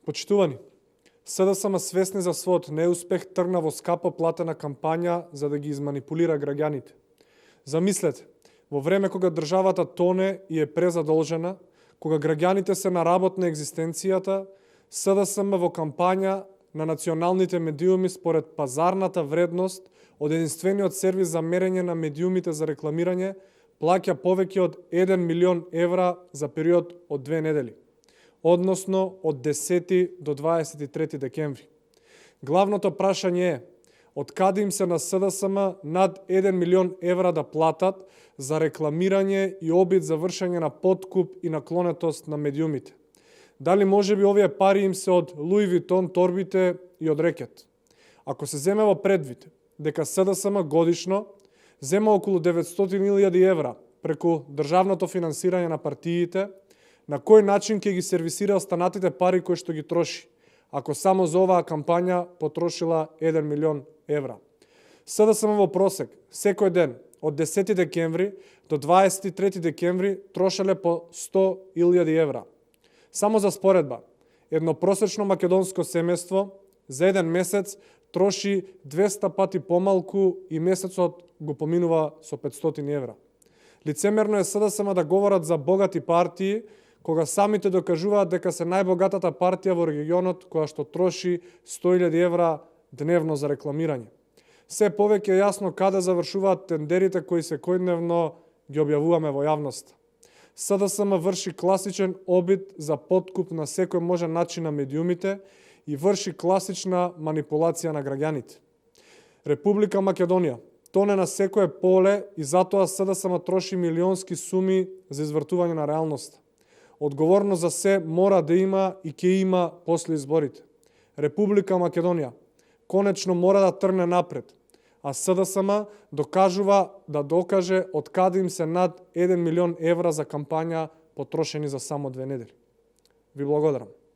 Почитувани, СДСМ свесни за својот неуспех тргна во скапо платена кампања за да ги изманипулира граѓаните. Замислете, во време кога државата тоне и е презадолжена, кога граѓаните се на работ на екзистенцијата, СДСМ во кампања на националните медиуми според пазарната вредност од единствениот сервис за мерење на медиумите за рекламирање плаќа повеќе од 1 милион евра за период од 2 недели, односно од 10 до 23 декември. Главното прашање е, од каде им се на СДСМ над 1 милион евра да платат за рекламирање и обид за вршење на подкуп и наклонетост на медиумите? Дали можеби овие пари им се од Луи Витон торбите и од рекет? Ако се земе во предвид дека СДСМ годишно зема околу 900.000 евра преку државното финансирање на партиите, на кој начин ќе ги сервисира останатите пари кои што ги троши, ако само за оваа кампања потрошила 1 милион евра? СДСМ во просек секој ден од 10 декември до 23 декември трошеле по 100.000 евра. Само за споредба, едно просечно македонско семејство за еден месец троши 200 пати помалку и месецот го поминува со 500 евра. Лицемерно е СДСМ да говорат за богати партии, кога самите докажуваат дека се најбогатата партија во регионот која што троши 100.000 евра дневно за рекламирање. Се повеќе е јасно каде завршуваат тендерите кои секојдневно ги објавуваме во јавноста. СДСМ врши класичен обид за подкуп на секој можен начин на медиумите и врши класична манипулација на граѓаните. Република Македонија тоне на секое поле и затоа СДСМ троши милионски суми за извртување на реалноста. Одговорност за се мора да има и ќе има после изборите. Република Македонија конечно мора да тргне напред, а СДСМ докаже од каде им се над 1 милион евра за кампања потрошени за само 2 недели. Ви благодарам.